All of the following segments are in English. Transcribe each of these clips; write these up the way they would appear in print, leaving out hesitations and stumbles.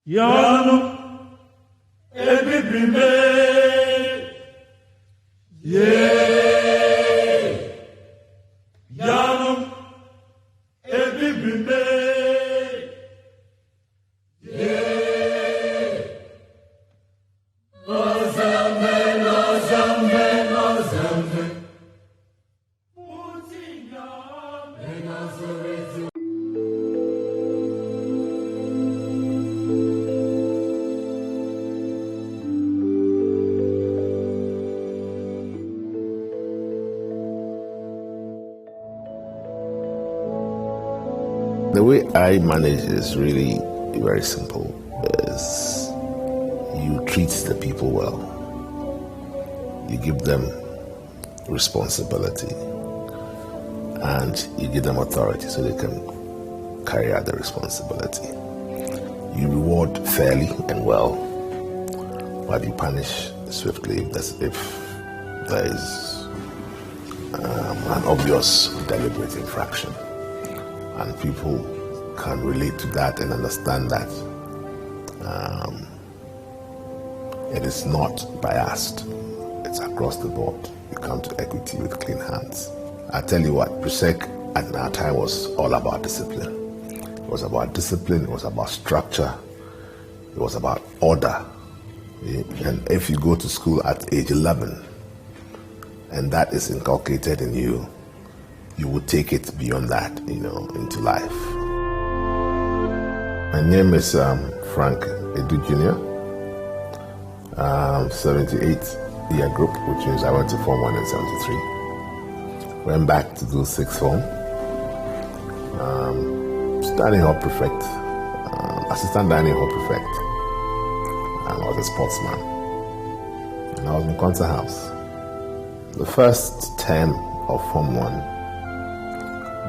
Yano, Ebibime, yeah. Yano, Ebibime, yeah. Ozambe, Ozambe, Ozambe. The way I manage is really very simple. Is you treat the people well. You give them responsibility and you give them authority so they can carry out the responsibility. You reward fairly and well, but you punish swiftly if there is an obvious deliberate infraction. And people can relate to that and understand that it is not biased. It's across the board. You come to equity with clean hands. I tell you what, Presec at that time was all about discipline. It was about discipline, it was about structure, it was about order. And if you go to school at age 11 and that is inculcated in you, you would take it beyond that, into life. My name is Frank Edu Jr., 78-year group, which means I went to Form 1 in 73. Went back to do 6th form. Dining hall prefect, assistant dining hall prefect, and I was a sportsman. And I was in concert house. The first term of Form 1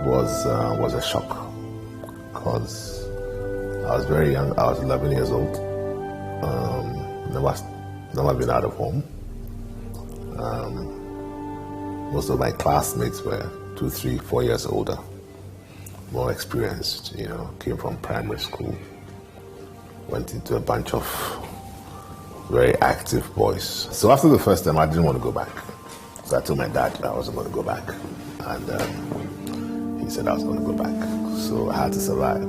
was a shock because I was very young. I was 11 years old. Never been out of home. Most of my classmates were 2, 3, 4 years older, more experienced. Came from primary school. Went into a bunch of very active boys. So after the first time, I didn't want to go back. So I told my dad I wasn't going to go back, and he said I was going to go back, so I had to survive.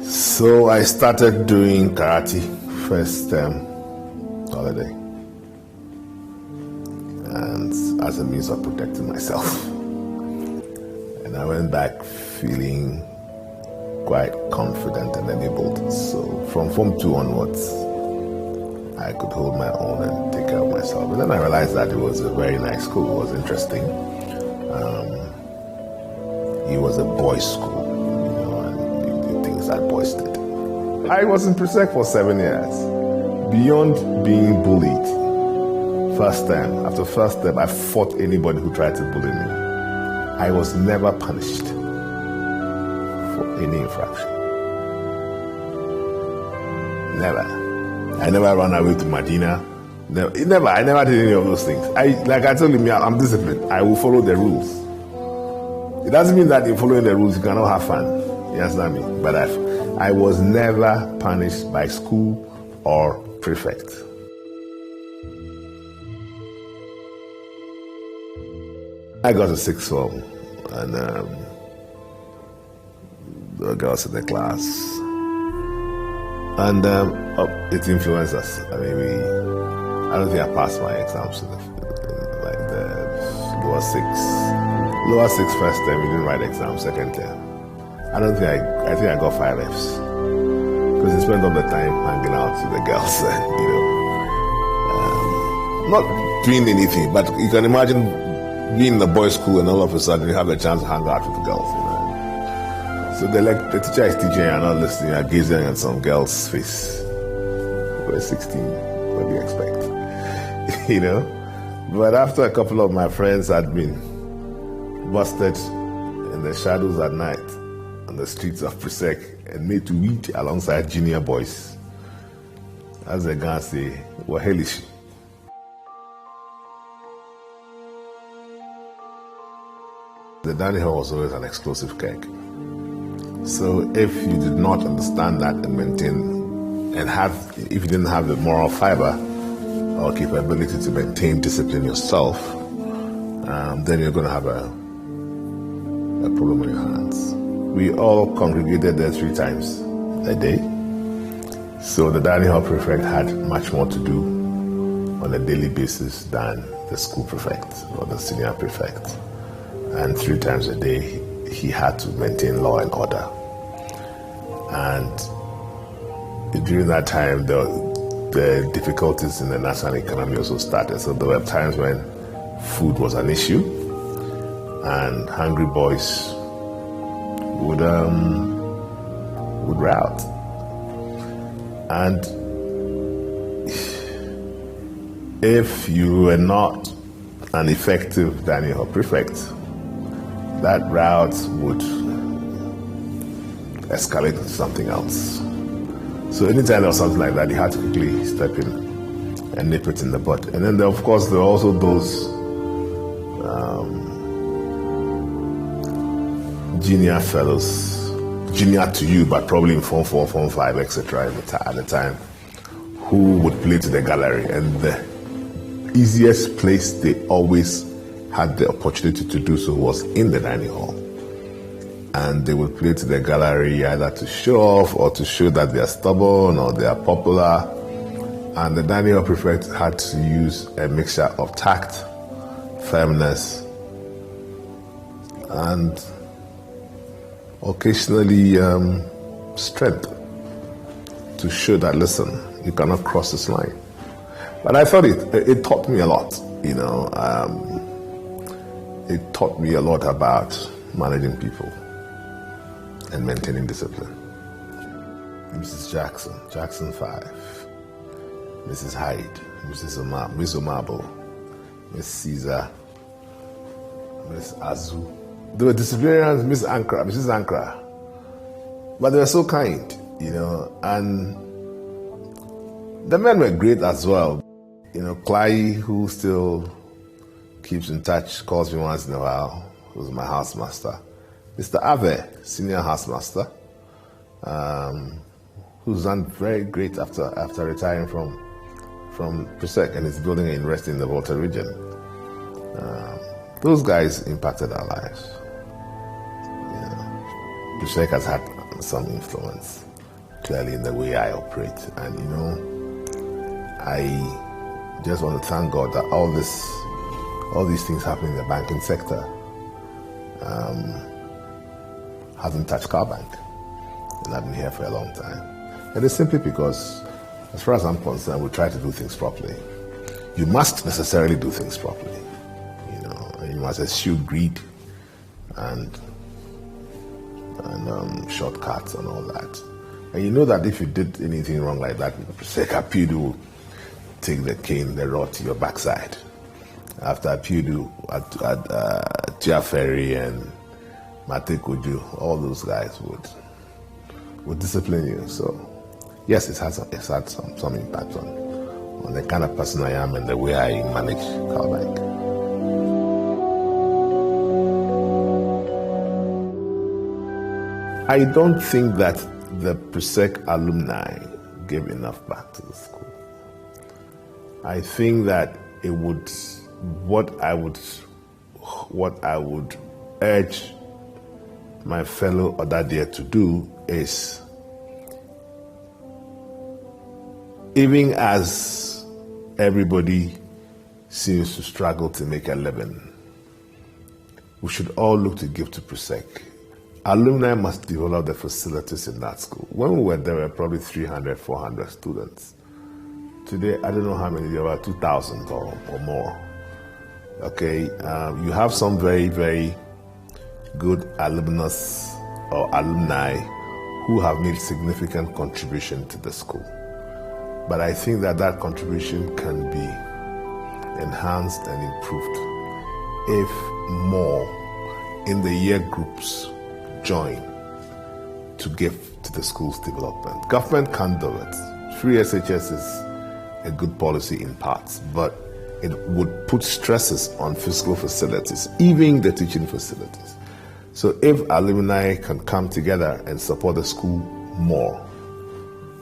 So I started doing karate first holiday, and as a means of protecting myself. And I went back feeling quite confident and enabled. So from Form 2 onwards, I could hold my own and take care of myself. But then I realized that it was a very nice school. It was interesting. It was a boys' school, and the things that boys did. I was in Presec for 7 years. Beyond being bullied, after first term, I fought anybody who tried to bully me. I was never punished for any infraction. Never. I never ran away to Medina. Never. I never did any of those things. Like I told him, I'm disciplined. I will follow the rules. It doesn't mean that in following the rules you cannot have fun. You understand me? But I was never punished by school or prefect. I got to 6th form, and the girls in the class, and it influenced us. I don't think I passed my exams in the lower 6. Lower 6 first term, we didn't write exams. Second term, I think I got 5 Fs because I spent all the time hanging out with the girls, not doing anything. But you can imagine being in a boys' school and all of a sudden you have a chance to hang out with the girls. So the teacher is teaching and not listening. You're gazing at some girl's face. We're 16. What do you expect? But after a couple of my friends had been busted in the shadows at night on the streets of Presec and made to eat alongside junior boys, as the guys say, were hellish. The dining hall was always an explosive keg. So if you did not understand that and maintain, if you didn't have the moral fiber or capability to maintain discipline yourself, then you're going to have a problem on your hands. We all congregated there 3 times a day. So the dining hall prefect had much more to do on a daily basis than the school prefect or the senior prefect. And 3 times a day, he had to maintain law and order. And during that time, the difficulties in the national economy also started. So there were times when food was an issue, and hungry boys would rout. And if you were not an effective dining hall prefect, that route would escalate to something else. So anytime there was something like that, you had to quickly step in and nip it in the bud. And then, of course, there were also those junior fellows, junior to you, but probably in Form 4, Form 5, etc. at the time, who would play to the gallery. And the easiest place they always had the opportunity to do so was in the dining hall. And they would play to the gallery either to show off or to show that they are stubborn or they are popular. And the dining hall prefect had to use a mixture of tact, firmness, and occasionally strength to show that, listen, you cannot cross this line. But I thought it taught me a lot, you know. It taught me a lot about managing people and maintaining discipline. Mrs. Jackson 5, Mrs. Hyde, Miss Omabo, Miss Caesar, Miss Azu. They were disciplinarians, Mrs. Ankara, but they were so kind, you know, and the men were great as well. You know, Clay, who still keeps in touch, calls me once in a while, who's my housemaster. Mr. Ave, senior housemaster, who's done very great after retiring from Presec and is building a university in the Volta region. Those guys impacted our lives. Presec has had some influence, clearly, in the way I operate. And, you know, I just want to thank God that all these things happening in the banking sector hasn't touched Carbank. And I've been here for a long time. And it's simply because, as far as I'm concerned, we try to do things properly. You must necessarily do things properly. You know, and you must eschew greed and shortcuts and all that. And you know that if you did anything wrong like that, Presec Apidu will take the cane, the rod to your backside. After Apidu, Tia Ferry and Mate Koju, all those guys would discipline you. So, yes, it's had some impact on the kind of person I am and the way I manage Carbank. I don't think that the Presec alumni gave enough back to the school. I think that what I would urge my fellow Odadee to do is, even as everybody seems to struggle to make a living, we should all look to give to Presec. Alumni must develop the facilities in that school. When we were there, were probably 300, 400 students. Today, I don't know how many, there were 2,000 or more. Okay, you have some very, very good alumnus or alumni who have made significant contribution to the school. But I think that contribution can be enhanced and improved if more in the year groups join to give to the school's development. Government can't do it. Free SHS is a good policy in parts, but it would put stresses on physical facilities, even the teaching facilities. So if alumni can come together and support the school more,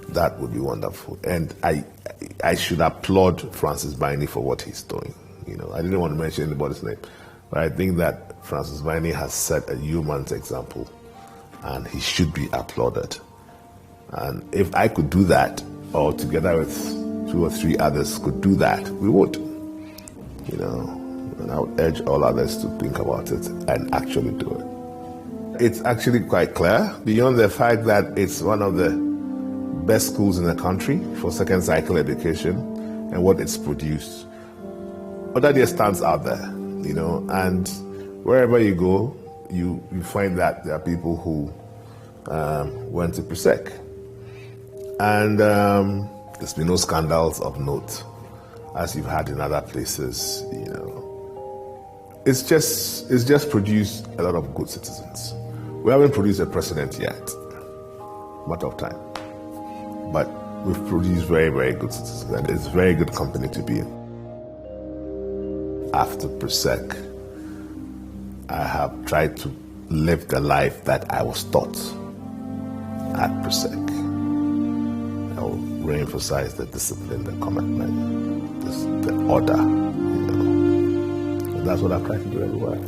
that would be wonderful. And I should applaud Francis Baini for what he's doing. You know, I didn't want to mention anybody's name, but I think that Francis Baini has set a human example, and he should be applauded. And if I could do that, or together with 2 or 3 others could do that, we would. You know, and I would urge all others to think about it and actually do it. It's actually quite clear, beyond the fact that it's one of the best schools in the country for second cycle education and what it's produced. Odadee stands out there, you know, and wherever you go, you find that there are people who went to Presec. And there's been no scandals of note, as you've had in other places, you know. It's just produced a lot of good citizens. We haven't produced a president yet, matter of time. But we've produced very, very good citizens, and it's very good company to be in. After Presec, I have tried to live the life that I was taught at Presec. I will re-emphasize the discipline, the commitment, the order, you know. And that's what I've tried to do everywhere.